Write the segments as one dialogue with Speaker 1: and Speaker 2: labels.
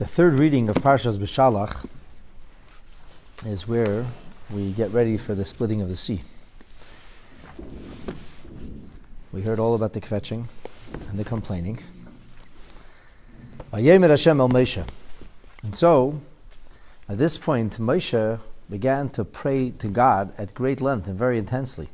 Speaker 1: The third reading of Parshat Beshalach is where we get ready for the splitting of the sea. We heard all about the kvetching and the complaining. Vayemer Hashem el Moshe. And so, at this point, Moshe began to pray to God at great length and very intensely.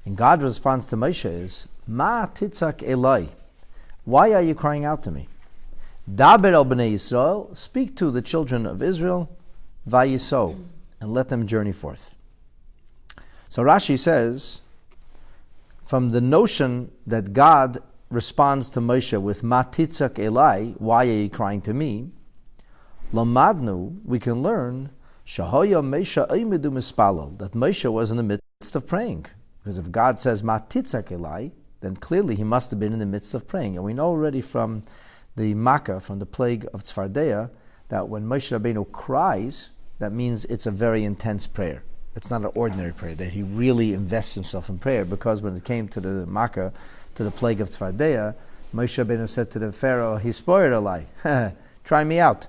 Speaker 1: And God's response to Moshe is, Ma titzak elai. Why are you crying out to me? Daber el bnei Yisrael, speak to the children of Israel, vayiso, and let them journey forth. So Rashi says, from the notion that God responds to Moshe with Ma titzak elai, why are you crying to me? Lamadnu, we can learn Shahoya Moshe oimedu mispalel, that Moshe was in the midst of praying. Because if God says Ma titzak elai, then clearly he must have been in the midst of praying. And we know already from the Makkah, from the plague of Tzfardeya, that when Moshe Rabbeinu cries, that means it's a very intense prayer. It's not an ordinary prayer, that he really invests himself in prayer, because when it came to the Makkah, to the plague of Tzfardeya, Moshe Rabbeinu said to the Pharaoh, Hispoyer alai, try me out.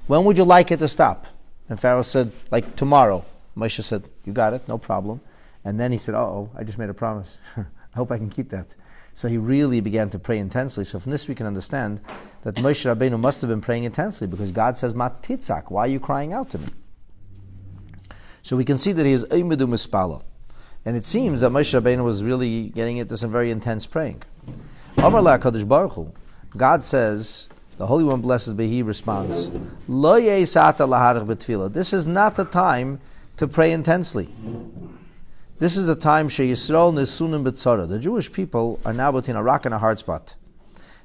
Speaker 1: When would you like it to stop? And Pharaoh said, like tomorrow. Moshe said, you got it, no problem. And then he said, I just made a promise. I hope I can keep that. So he really began to pray intensely. So from this we can understand that Moshe Rabbeinu must have been praying intensely, because God says, Ma titzak, why are you crying out to me? So we can see that he is oimedu mispalel. And it seems that Moshe Rabbeinu was really getting into some very intense praying. Amar la HaKadosh Baruch Hu, God says, the Holy One, blessed be He, responds, Lo yeisata laharach b'tfilah. This is not the time to pray intensely. This is a time sheYisrael nesunim b'tzara. The Jewish people are now between a rock and a hard spot.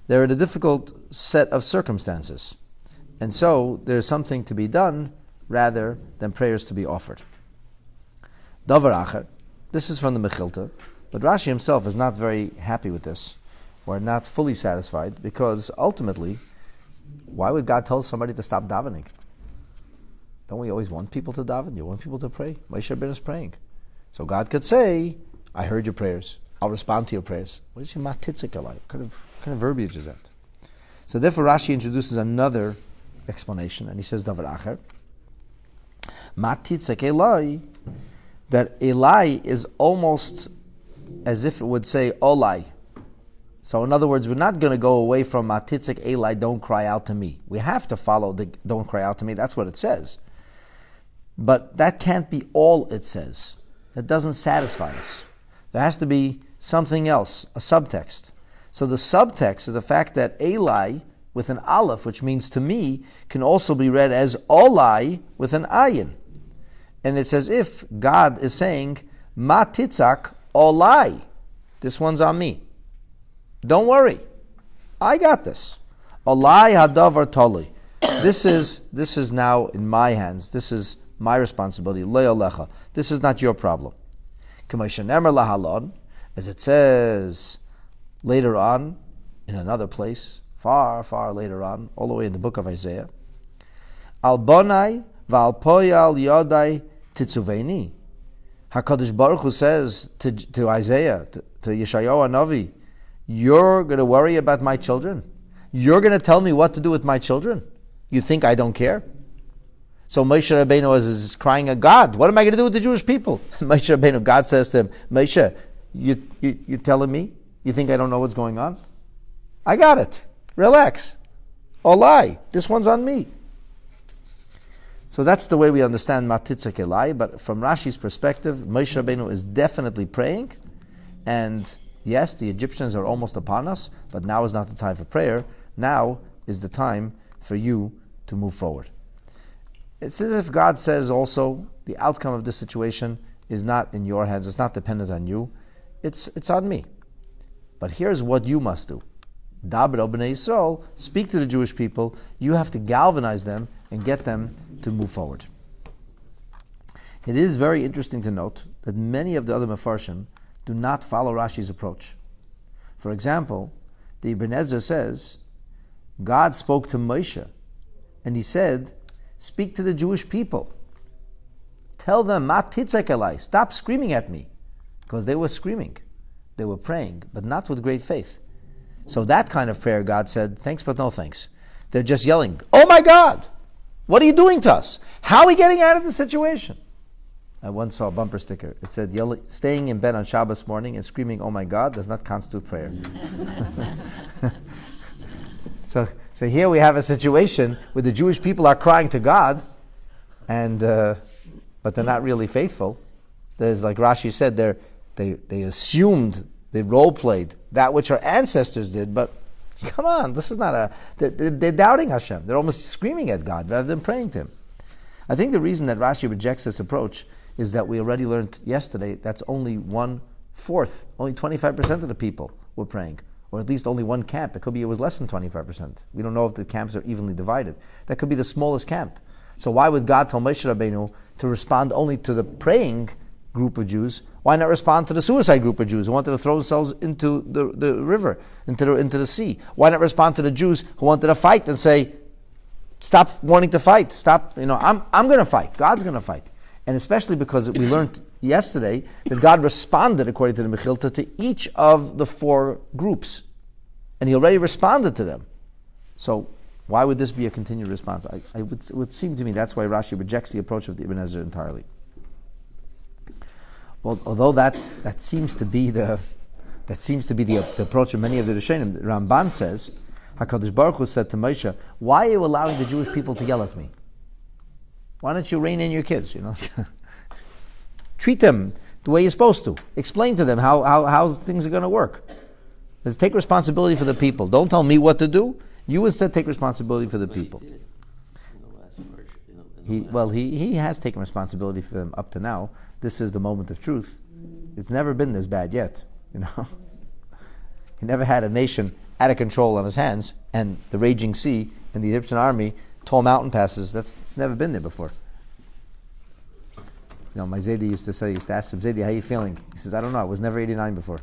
Speaker 1: They're in a difficult set of circumstances. And so there's something to be done rather than prayers to be offered. Davar acher. This is from the Mechilta, but Rashi himself is not very happy with this, or not fully satisfied, because ultimately, why would God tell somebody to stop davening? Don't we always want people to daven? You want people to pray? Moshe Rabbeinu is praying. So God could say, I heard your prayers. I'll respond to your prayers. What is your Ma titzak elai? What kind of verbiage is that? So therefore Rashi introduces another explanation, and he says, Davar acher. Ma titzak elai, that elai is almost as if it would say olai. So in other words, we're not going to go away from Ma titzak elai, don't cry out to me. We have to follow the don't cry out to me. That's what it says. But that can't be all it says. That doesn't satisfy us. There has to be something else, a subtext. So the subtext is the fact that elai with an aleph, which means to me, can also be read as olai with an ayin. And it's as if God is saying, Ma titzak olai. This one's on me. Don't worry. I got this. Olai hadavar toli. This is now in my hands. This is my responsibility. Le'olecha. This is not your problem. As it says later on, in another place, far, far later on, all the way in the book of Isaiah, Al bonai v'al poyal yodai titzuveni. HaKadosh Baruch Hu says to Isaiah, to Yeshayahu Hanavi, you're going to worry about my children? You're going to tell me what to do with my children? You think I don't care? So Moshe Rabbeinu is crying at God, what am I going to do with the Jewish people? Moshe Rabbeinu, God says to him, Moshe, you telling me? You think I don't know what's going on? I got it. Relax. Olai. This one's on me. So that's the way we understand Ma titzak elai, but from Rashi's perspective, Moshe Rabbeinu is definitely praying, and yes, the Egyptians are almost upon us, but now is not the time for prayer. Now is the time for you to move forward. It's as if God says also, the outcome of this situation is not in your hands, it's not dependent on you, it's on me. But here's what you must do. Daber el bnei Yisrael, speak to the Jewish people, you have to galvanize them and get them to move forward. It is very interesting to note that many of the other Mefarshim do not follow Rashi's approach. For example, the Ibn Ezra says, God spoke to Moshe, and he said, speak to the Jewish people. Tell them, Ma titzak elai, stop screaming at me. Because they were screaming. They were praying, but not with great faith. So that kind of prayer, God said, thanks but no thanks. They're just yelling, "Oh my God, what are you doing to us? How are we getting out of the situation?" I once saw a bumper sticker. It said, "Staying in bed on Shabbos morning and screaming, 'Oh my God,' does not constitute prayer." So here we have a situation where the Jewish people are crying to God, and but they're not really faithful. There's, like Rashi said, they assumed, they role played that which our ancestors did, but come on, this is not they're doubting Hashem. They're almost screaming at God rather than praying to Him. I think the reason that Rashi rejects this approach is that we already learned yesterday that's only 1/4, only 25% of the people were praying, or at least only one camp. It could be it was less than 25%. We don't know if the camps are evenly divided. That could be the smallest camp. So why would God tell Moshe Rabbeinu to respond only to the praying group of Jews? Why not respond to the suicide group of Jews who wanted to throw themselves into the river, into the sea? Why not respond to the Jews who wanted to fight and say, "Stop wanting to fight. Stop. I'm going to fight. God's going to fight." And especially because we learned yesterday that God responded, according to the Mechilta, to each of the 4 groups. And He already responded to them. So why would this be a continued response? It would seem to me that's why Rashi rejects the approach of the Ibn Ezra entirely. Well, although that seems to be the approach of many of the Rishonim, Ramban says, HaKadosh Baruch Hu said to Moshe, "Why are you allowing the Jewish people to yell at me? Why don't you rein in your kids? Treat them the way you're supposed to. Explain to them how things are going to work. Let's take responsibility for the people. Don't tell me what to do. You instead take responsibility for the people." He has taken responsibility for them up to now. This is the moment of truth. It's never been this bad yet. He never had a nation out of control on his hands, and the raging sea and the Egyptian army, tall mountain passes. It's never been there before. My Zaydi used to ask him, "Zaydi, how are you feeling?" He says, "I don't know. I was never 89 before."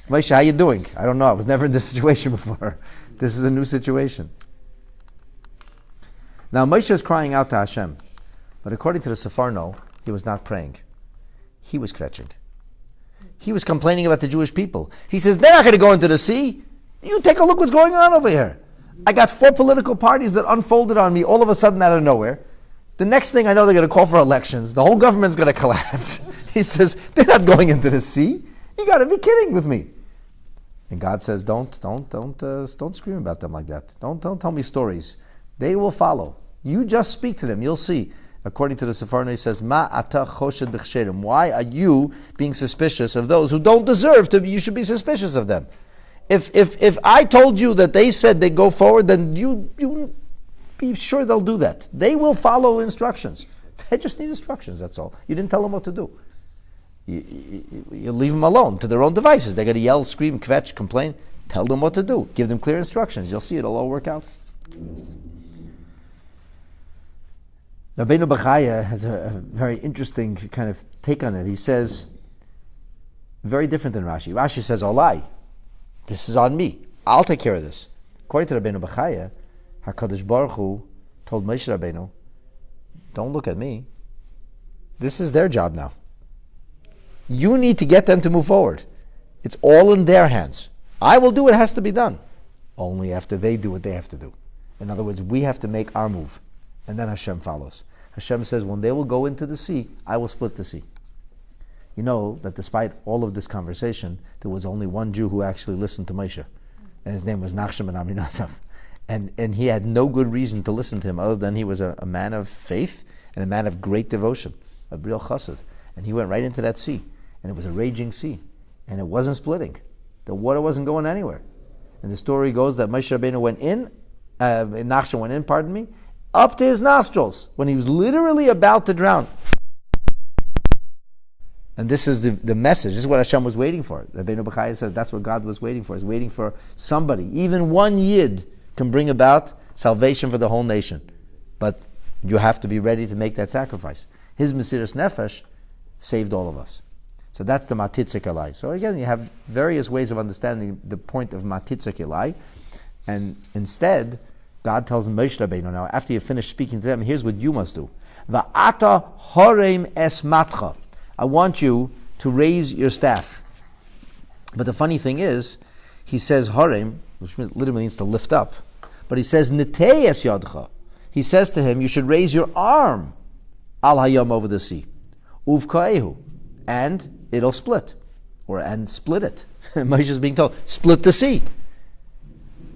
Speaker 1: "Moshe, how you doing?" "I don't know. I was never in this situation before. This is a new situation." Now Moshe is crying out to Hashem, but according to the Sefarno, he was not praying. He was kvetching. He was complaining about the Jewish people. He says, "They're not going to go into the sea. You take a look what's going on over here. I got 4 political parties that unfolded on me all of a sudden out of nowhere. The next thing I know, they're going to call for elections. The whole government's going to collapse." He says, "They're not going into the sea. You got to be kidding with me." And God says, don't scream about them like that. Don't tell me stories. They will follow. You just speak to them. You'll see. According to the Sefarno, he says, "Ma ata choshed b'chsherim." Why are you being suspicious of those who don't deserve to be? You should be suspicious of them. If I told you that they said they go forward, then you be sure they'll do that. They will follow instructions. They just need instructions, that's all. You didn't tell them what to do. You leave them alone to their own devices. They're going to yell, scream, kvetch, complain. Tell them what to do. Give them clear instructions. You'll see it'll all work out. Rabbeinu Bechaya has a very interesting kind of take on it. He says, very different than Rashi. Rashi says, "Olai, this is on me. I'll take care of this." According to Rabbeinu Bechaya, HaKadosh Baruch Hu told Moshe Rabbeinu, "Don't look at me. This is their job now. You need to get them to move forward. It's all in their hands. I will do what has to be done. Only after they do what they have to do." In other words, we have to make our move. And then Hashem follows. Hashem says, when they will go into the sea, I will split the sea. You know that despite all of this conversation, there was only one Jew who actually listened to Moshe. And his name was Nachshon ben Aminadav. And he had no good reason to listen to him other than he was a man of faith and a man of great devotion, a real chassid. And he went right into that sea. And it was a raging sea. And it wasn't splitting. The water wasn't going anywhere. And the story goes that Moshe Rabbeinu went in, Nachshon went in, up to his nostrils when he was literally about to drown. And this is the message. This is what Hashem was waiting for. Rabbeinu Bechaya says that's what God was waiting for. He's waiting for somebody. Even one Yid can bring about salvation for the whole nation. But you have to be ready to make that sacrifice. His Mesiras Nefesh saved all of us. So that's the Matitzik Elai. So again, you have various ways of understanding the point of Matitzik Elai. And instead, God tells Moshe Rabbeinu, now after you finish speaking to them, here's what you must do. Va'ata horem es matcha. I want you to raise your staff. But the funny thing is, he says horem, which literally means to lift up. But he says, Niteyes yodcha. He says to him, you should raise your arm al hayam over the sea. Uvkaehu. And it'll split. And split it. Moshe is being told, split the sea.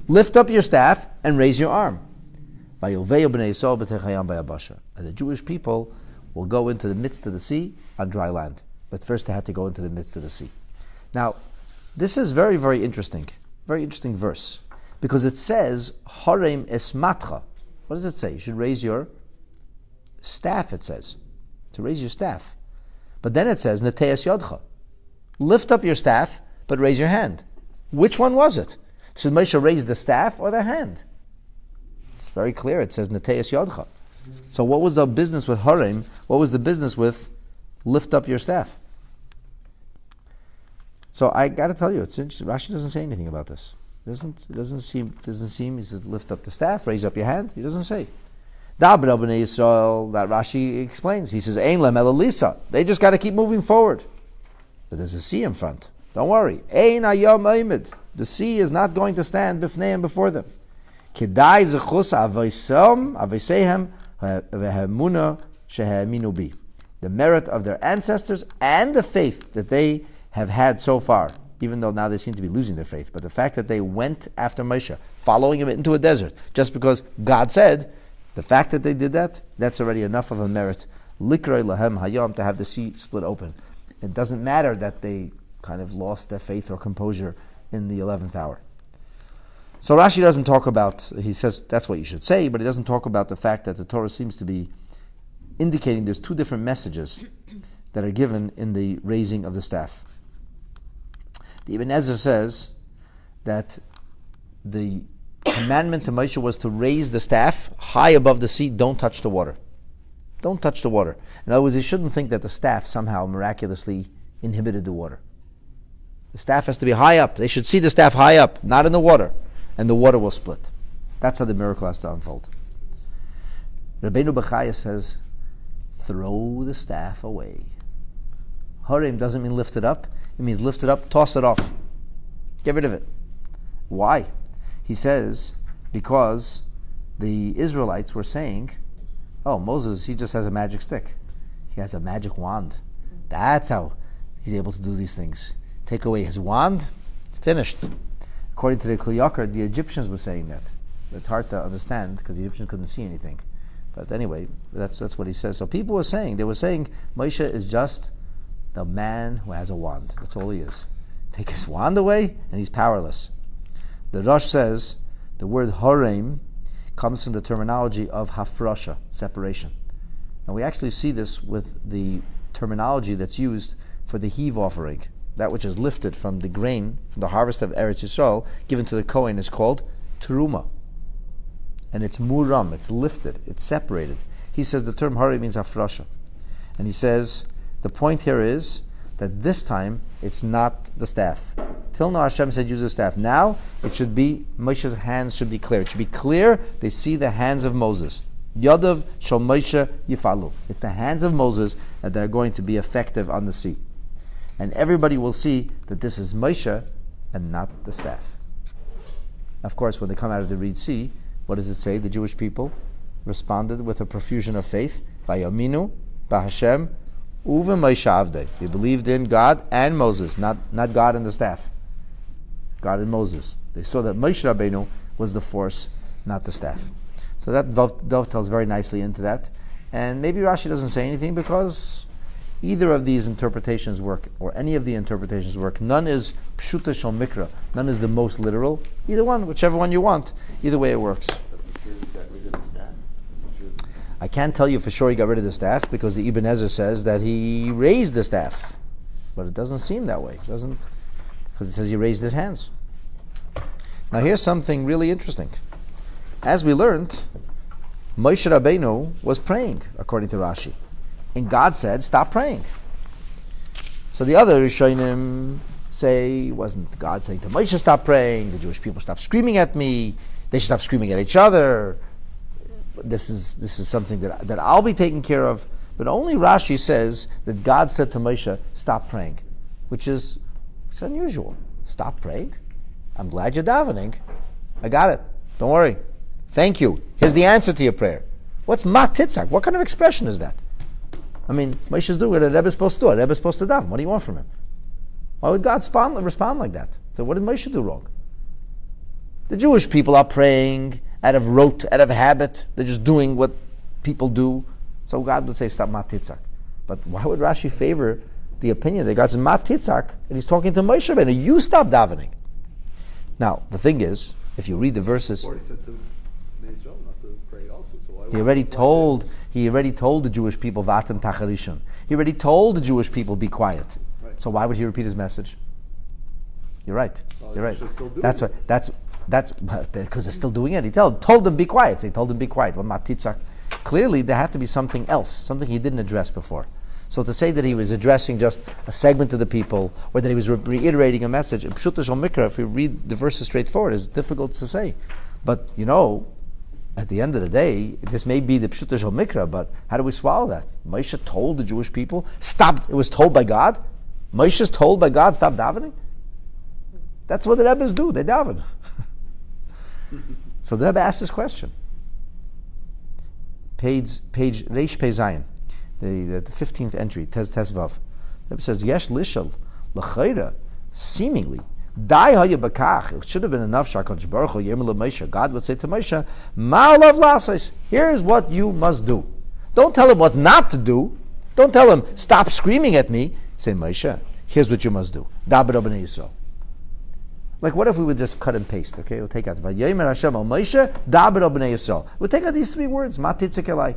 Speaker 1: Lift up your staff and raise your arm. And the Jewish people will go into the midst of the sea on dry land. But first they had to go into the midst of the sea. Now, this is very, very interesting. Very interesting verse. Because it says, Harem esmatcha. What does it say? You should raise your staff, it says. To raise your staff. But then it says, Neteyas yodcha. Lift up your staff, but raise your hand. Which one was it? Should Moshe raise the staff or the hand? It's very clear. It says Neteyas yodcha. So what was the business with Harem? What was the business with lift up your staff? So I got to tell you, it's interesting. Rashi doesn't say anything about this. It doesn't seem. He says lift up the staff, raise up your hand. He doesn't say. Dabra b'nei Yisrael, that Rashi explains. He says Ein lem elisa. They just got to keep moving forward. But there's a sea in front. Don't worry. Ein hayam oimid. The sea is not going to stand b'fneihem before them. Kedai zechus aveisehem v'hemuna shehe'aminu bi. The merit of their ancestors and the faith that they have had so far, even though now they seem to be losing their faith, but the fact that they went after Moshe, following him into a desert, just because God said, the fact that they did that, that's already enough of a merit. Likrei lahem hayam, to have the sea split open. It doesn't matter that they kind of lost their faith or composure in the 11th hour. So Rashi doesn't talk about, he says that's what you should say, but he doesn't talk about the fact that the Torah seems to be indicating there's two different messages that are given in the raising of the staff. The Ibn Ezra says that the commandment to Moshe was to raise the staff high above the sea, don't touch the water. Don't touch the water. In other words, you shouldn't think that the staff somehow miraculously inhibited the water. The staff has to be high up. They should see the staff high up, not in the water, and the water will split. That's how the miracle has to unfold. Rabbeinu Bechaya says, throw the staff away. Harem doesn't mean lift it up. It means lift it up, toss it off. Get rid of it. Why? He says, because the Israelites were saying, oh, Moses, he just has a magic stick. He has a magic wand. That's how he's able to do these things. Take away his wand, it's finished. According to the Kli Yakar, the Egyptians were saying that. It's hard to understand because the Egyptians couldn't see anything. But anyway, that's what he says. So people were saying, Moshe is just the man who has a wand. That's all he is. Take his wand away and he's powerless. The Rosh says the word Harem comes from the terminology of hafrasha, separation. And we actually see this with the terminology that's used for the heave offering. That which is lifted from the grain, from the harvest of Eretz Yisrael, given to the Kohen, is called teruma. And it's muram, it's lifted, it's separated. He says the term Harem means hafrasha. And he says the point here is that this time it's not the staff. Till now Hashem said use the staff. Now it should be, Moshe's hands should be clear. It should be clear they see the hands of Moses. Yadav shel Moshe yifalu. It's the hands of Moses that are going to be effective on the sea. And everybody will see that this is Moshe and not the staff. Of course, when they come out of the Red Sea, what does it say? The Jewish people responded with a profusion of faith. Vayaminu b'Hashem uve Moshe avdei. They believed in God and Moses, not God and the staff. God and Moses. They saw that Moshe Rabbeinu was the force, not the staff. So that dovetails very nicely into that. And maybe Rashi doesn't say anything because either of these interpretations work, or any of the interpretations work. None is pshuta shel mikra. None is the most literal. Either one, whichever one you want. Either way it works. I can't tell you for sure he got rid of the staff because the Ibn Ezra says that he raised the staff. But it doesn't seem that way. It doesn't, because it says he raised his hands. Now here's something really interesting. As we learned, Moshe Rabbeinu was praying, according to Rashi. And God said, stop praying. So the other Rishonim say, wasn't God saying to Moshe, stop praying, the Jewish people stop screaming at me, they should stop screaming at each other. This is something that I'll be taking care of. But only Rashi says that God said to Moshe, stop praying, which is it's unusual. Stop praying? I'm glad you're davening. I got it. Don't worry. Thank you. Here's the answer to your prayer. What's matitzak? What kind of expression is that? I mean, Moshe is doing what a Rebbe is supposed to do. A Rebbe is supposed to daven. What do you want from him? Why would God respond like that? So what did Moshe do wrong? The Jewish people are praying out of rote, out of habit. They're just doing what people do. So God would say, stop matitzak. But why would Rashi favor the opinion that God says matitzak and he's talking to Moshe Rabbeinu? You stop davening. Now, the thing is, if you read the verses,
Speaker 2: Or he said to Israel not to pray also. So why
Speaker 1: he already told the Jewish people vatem tacharishon. He already told the Jewish people be quiet.
Speaker 2: Right.
Speaker 1: So why would he repeat his message? You're right.
Speaker 2: Well,
Speaker 1: You're right.
Speaker 2: still do
Speaker 1: That's
Speaker 2: it.
Speaker 1: what. That's because they're still doing it. He told them be quiet. So he told them be quiet. Well, matitzak. Clearly, there had to be something else, something he didn't address before. So to say that he was addressing just a segment of the people, or that he was reiterating a message, in Pshuta Shel Mikra, if we read the verses straightforward, is difficult to say. But at the end of the day, this may be the Pshuta Shel Mikra, but how do we swallow that? Moshe told the Jewish people, stop. It was told by God. Moshe is told by God, stop davening. That's what the Rebbes do. They daven. So the Rebbe asked this question. Page Reish Pei Zayin, the 15th entry, Tez Vav. The Rebbe says, Yesh lishal, l'chayra, seemingly, dai haya bakach, it should have been enough, Shakadosh Baruch Hu, Yirmeh Moshe, God would say to Moshe, Ma alav la'asais, here's what you must do. Don't tell him what not to do. Don't tell him, stop screaming at me. Say, Moshe, here's what you must do. Daber b'nei Yisrael. Like, what if we would just cut and paste? Okay, we'll take out Vayomer Hashem al Moshe daber b'nei Yisrael. We'll take out these three words. Matitzak elai.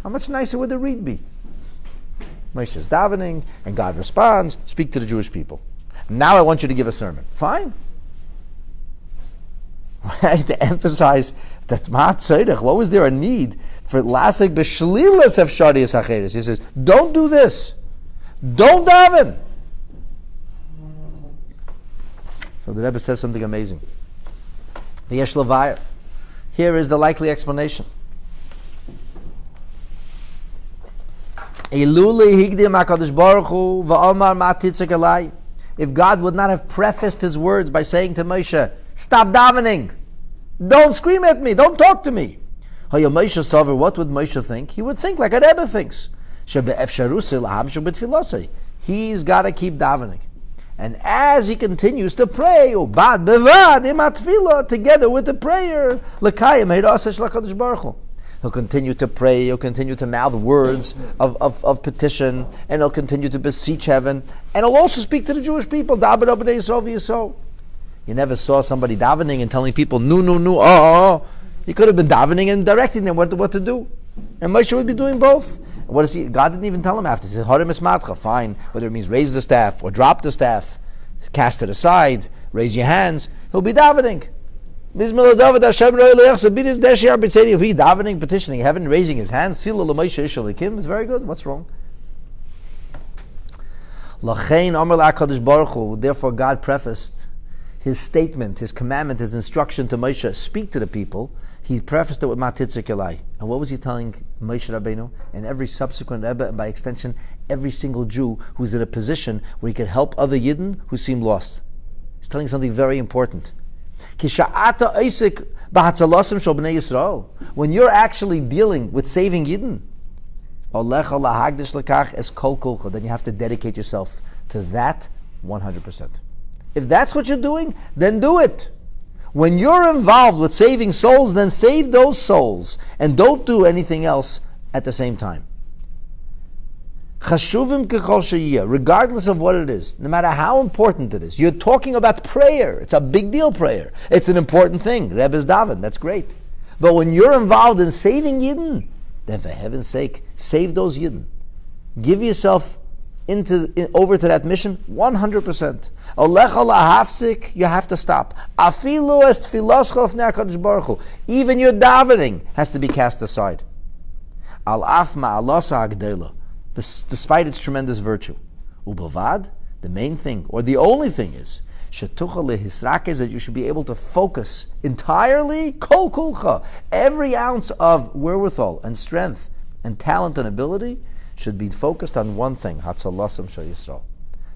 Speaker 1: How much nicer would the read be? Moshe is davening, and God responds. Speak to the Jewish people. Now I want you to give a sermon. Fine. Right? To emphasize that what was there a need for lasik b'shlilas of shadiyas hacheres? He says, don't do this. Don't daven. So the Rebbe says something amazing. The Yesh Levayir. Here is the likely explanation. If God would not have prefaced his words by saying to Moshe, stop davening, don't scream at me, don't talk to me. What would Moshe think? He would think like a Rebbe thinks. He's got to keep davening. And as he continues to pray, together with the prayer, he'll continue to pray, he'll continue to mouth words of petition, and he'll continue to beseech heaven, and he'll also speak to the Jewish people. You never saw somebody davening and telling people, no. He could have been davening and directing them what to do. And Moshe would be doing both. What is he? God didn't even tell him after. He said, Harim Esmatcha, fine. Whether it means raise the staff or drop the staff, cast it aside, raise your hands, he'll be davening. He'll be davening, petitioning heaven, raising his hands. It's very good. What's wrong? Therefore, God prefaced his statement, his commandment, his instruction to Moshe, speak to the people. He prefaced it with Matitzak Elai. And what was he telling Moshe Rabbeinu? And every subsequent Rebbe, and by extension, every single Jew who's in a position where he could help other Yidden who seem lost. He's telling something very important. When you're actually dealing with saving Yidden, then you have to dedicate yourself to that 100%. If that's what you're doing, then do it. When you're involved with saving souls, then save those souls and don't do anything else at the same time. Regardless of what it is, no matter how important it is, you're talking about prayer. It's a big deal, prayer. It's an important thing. Rebbe's daven, that's great. But when you're involved in saving Yidden, then for heaven's sake, save those Yidden. Give yourself over to that mission 100%. You have to stop. Even your davening has to be cast aside. Despite its tremendous virtue. The main thing, or the only thing is that you should be able to focus entirely, every ounce of wherewithal and strength and talent and ability should be focused on one thing, Hatzalasam Shal Yisrael.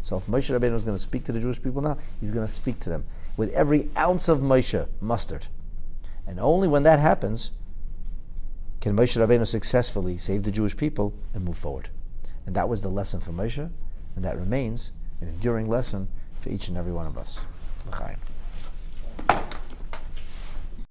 Speaker 1: So if Moshe Rabbeinu is going to speak to the Jewish people now, he's going to speak to them with every ounce of Moshe mustard. And only when that happens can Moshe Rabbeinu successfully save the Jewish people and move forward. And that was the lesson for Moshe, and that remains an enduring lesson for each and every one of us. L'chaim.